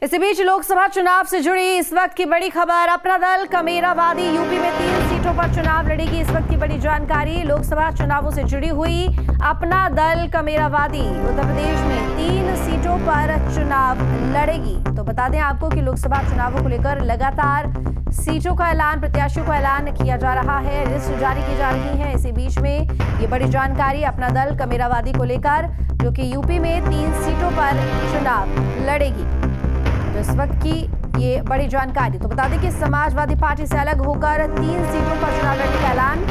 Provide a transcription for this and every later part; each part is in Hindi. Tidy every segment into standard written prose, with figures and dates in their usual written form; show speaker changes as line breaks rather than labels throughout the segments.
इसी बीच लोकसभा चुनाव से जुड़ी इस वक्त की बड़ी खबर। अपना दल कमेरावादी यूपी में 3 सीटों पर चुनाव लड़ेगी। इस वक्त की बड़ी जानकारी लोकसभा चुनावों से जुड़ी हुई। अपना दल कमेरावादी उत्तर प्रदेश में 3 सीटों पर चुनाव लड़ेगी। तो बता दें आपको कि लोकसभा चुनावों को लेकर लगातार सीटों का ऐलान, प्रत्याशियों का ऐलान किया जा रहा है, लिस्ट जारी की जा रही है। इसी बीच में ये बड़ी जानकारी अपना दल कमेरावादी को लेकर, जो कि यूपी में 3 सीटों पर चुनाव लड़ेगी। तो इस वक्त की ये बड़ी जानकारी। तो बता दें कि समाजवादी पार्टी से अलग होकर 3 सीटों पर चुनाव लड़ने का ऐलान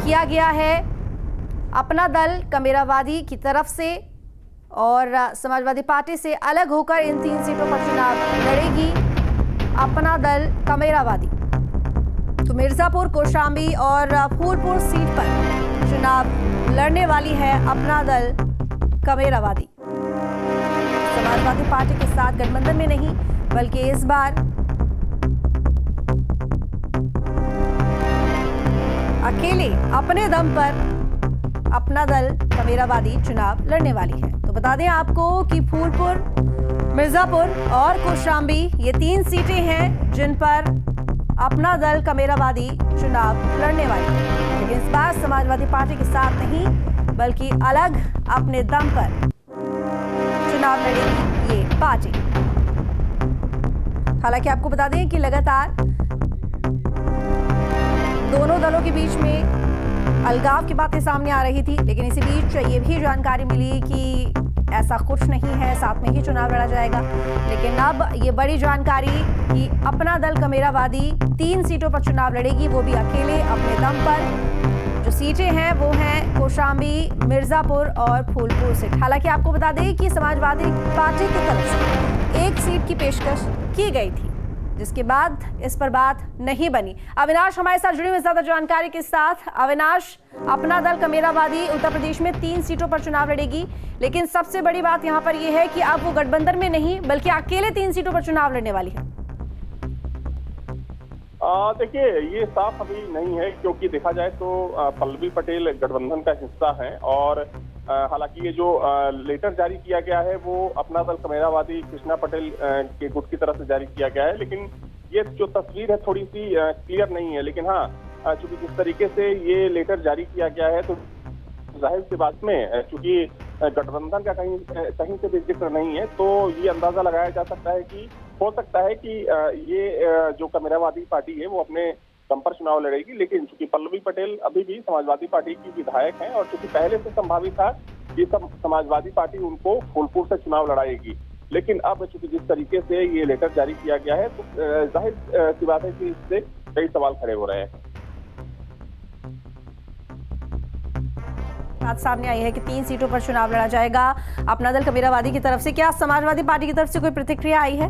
किया गया है अपना दल कमेरावादी की तरफ से, और समाजवादी पार्टी से अलग होकर इन 3 सीटों पर चुनाव लड़ेगी अपना दल कमेरावादी। तो मिर्जापुर, कौशाम्बी और फूलपुर सीट पर चुनाव लड़ने वाली है अपना दल कमेरावादी। समाजवादी पार्टी के साथ गठबंधन में नहीं, बल्कि इस बार अकेले अपने दम पर अपना दल कमेरावादी चुनाव लड़ने वाली है। तो बता दें आपको कि फूलपुर, मिर्जापुर और कौशाम्बी ये 3 सीटें हैं जिन पर अपना दल कमेरावादी चुनाव लड़ने वाली है। लेकिन इस बार समाजवादी पार्टी के साथ नहीं, बल्कि अलग अपने दम पर चुनाव लड़ेगी ये पार्टी। हालांकि आपको बता दें कि लगातार दोनों दलों के बीच में अलगाव की बातें सामने आ रही थी, लेकिन इसी बीच ये भी जानकारी मिली कि ऐसा कुछ नहीं है, साथ में ही चुनाव लड़ा जाएगा। लेकिन अब ये बड़ी जानकारी कि अपना दल कमेरावादी 3 सीटों पर चुनाव लड़ेगी, वो भी अकेले अपने दम पर। जो सीटें हैं वो हैं कौशाम्बी, मिर्जापुर और फूलपुर सीट। हालांकि आपको बता दें कि समाजवादी पार्टी की तरफ से 1 सीट की पेशकश की गई थी, जिसके बाद इस पर बात नहीं बनी। अविनाश हमारे साथ जुड़े हुए ज्यादा जानकारी के साथ। अविनाश, अपना दल कमेरावादी उत्तर प्रदेश में 3 सीटों पर चुनाव लड़ेगी, लेकिन सबसे बड़ी बात यहाँ पर यह है कि अब वो गठबंधन में नहीं, बल्कि अकेले 3 सीटों पर चुनाव लड़ने वाली है।
देखिए, ये साफ अभी नहीं है, क्योंकि देखा जाए तो पल्लवी पटेल गठबंधन का हिस्सा है। और हालांकि ये जो लेटर जारी किया गया है वो अपना दल कमेरावादी कृष्णा पटेल के गुट की तरफ से जारी किया गया है, लेकिन ये जो तस्वीर है थोड़ी सी क्लियर नहीं है। लेकिन हाँ, चूंकि जिस तरीके से ये लेटर जारी किया गया है, तो जाहिर सी बात में चूंकि गठबंधन का कहीं से भी जिक्र नहीं है, तो ये अंदाजा लगाया जा सकता है कि हो सकता है कि ये जो कमेरावादी पार्टी है वो अपने दम पर चुनाव लड़ेगी। लेकिन चूंकि पल्लवी पटेल अभी भी समाजवादी पार्टी की विधायक हैं, और चूंकि पहले से संभावित था कि समाजवादी पार्टी उनको फूलपुर से चुनाव लड़ाएगी, लेकिन अब चूंकि जिस तरीके से ये लेटर जारी किया गया है, तो जाहिर सी बात है कि इससे कई सवाल खड़े हो रहे हैं।
बात सामने आई है कि 3 सीटों पर चुनाव लड़ा जाएगा अपना दल कमेरावादी की तरफ से। क्या समाजवादी पार्टी की तरफ से कोई प्रतिक्रिया आई है?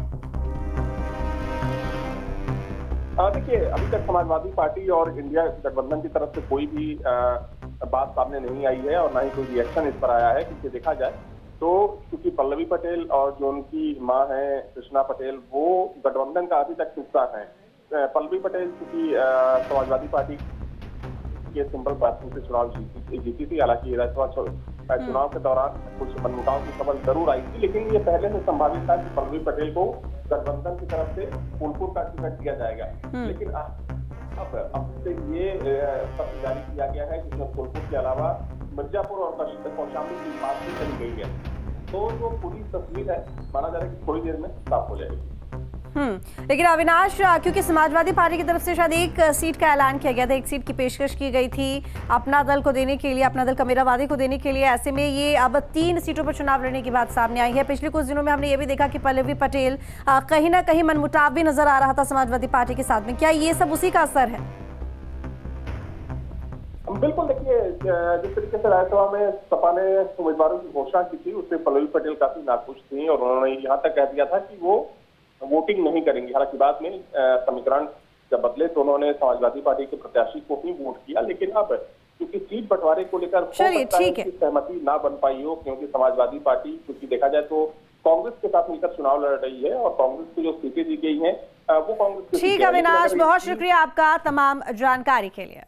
देखिए, अभी तक समाजवादी पार्टी और इंडिया गठबंधन की तरफ से कोई भी बात सामने नहीं आई है, और ना ही कोई रिएक्शन इस पर आया है। क्योंकि देखा जाए तो क्योंकि पल्लवी पटेल और जो उनकी मां है कृष्णा पटेल, वो गठबंधन का अभी तक हिस्सा है। पल्लवी पटेल क्योंकि समाजवादी पार्टी के सिंबल पार्टी से चुनाव जीती थी। हालांकि राज्यसभा चुनाव के दौरान कुछ मनमुटाव की खबर जरूर आई थी, लेकिन ये पहले से संभावित था कि पल्लवी पटेल को गठबंधन की तरफ से फूलपुर का टिकट दिया जाएगा। लेकिन अब से ये पत्र जारी किया गया है, जिसमें फूलपुर के अलावा मिर्जापुर और कौशाम्बी की बात भी करी गई है। तो जो पूरी तस्वीर है, माना जा रहा है कि थोड़ी देर में साफ हो जाएगी।
लेकिन अविनाश, क्योंकि समाजवादी पार्टी की तरफ से शायद 1 सीट का ऐलान किया गया था, 1 सीट की पेशकश की गई थी अपना दल को देने के लिए, अपना दल कमेरावादी को देने के लिए। ऐसे में ये अब 3 सीटों पर चुनाव लड़ने की बात सामने आई है। पिछले कुछ दिनों में हमने ये भी देखा कि पल्लवी पटेल कहीं ना कहीं मनमुटाव भी नजर आ रहा था समाजवादी पार्टी के साथ में। क्या ये सब उसी का असर है?
बिल्कुल, देखिए, जिस तरीके से राज्यसभा में सपा ने उम्मीदवारों की घोषणा की थी, उससे पल्लवी पटेल काफी नाखुश थी, और उन्होंने यहाँ तक कह दिया था कि वो वोटिंग नहीं करेंगी। हालांकि बाद में समीकरण जब बदले तो उन्होंने समाजवादी पार्टी के प्रत्याशी को ही वोट किया। लेकिन अब क्योंकि सीट बंटवारे को लेकर सहमति ना बन पाई हो, क्योंकि समाजवादी पार्टी क्योंकि देखा जाए तो कांग्रेस के साथ मिलकर चुनाव लड़ रही है, और कांग्रेस को जो सीटें दी गई हैं वो कांग्रेस।
ठीक है अविनाश, बहुत शुक्रिया आपका तमाम जानकारी के लिए।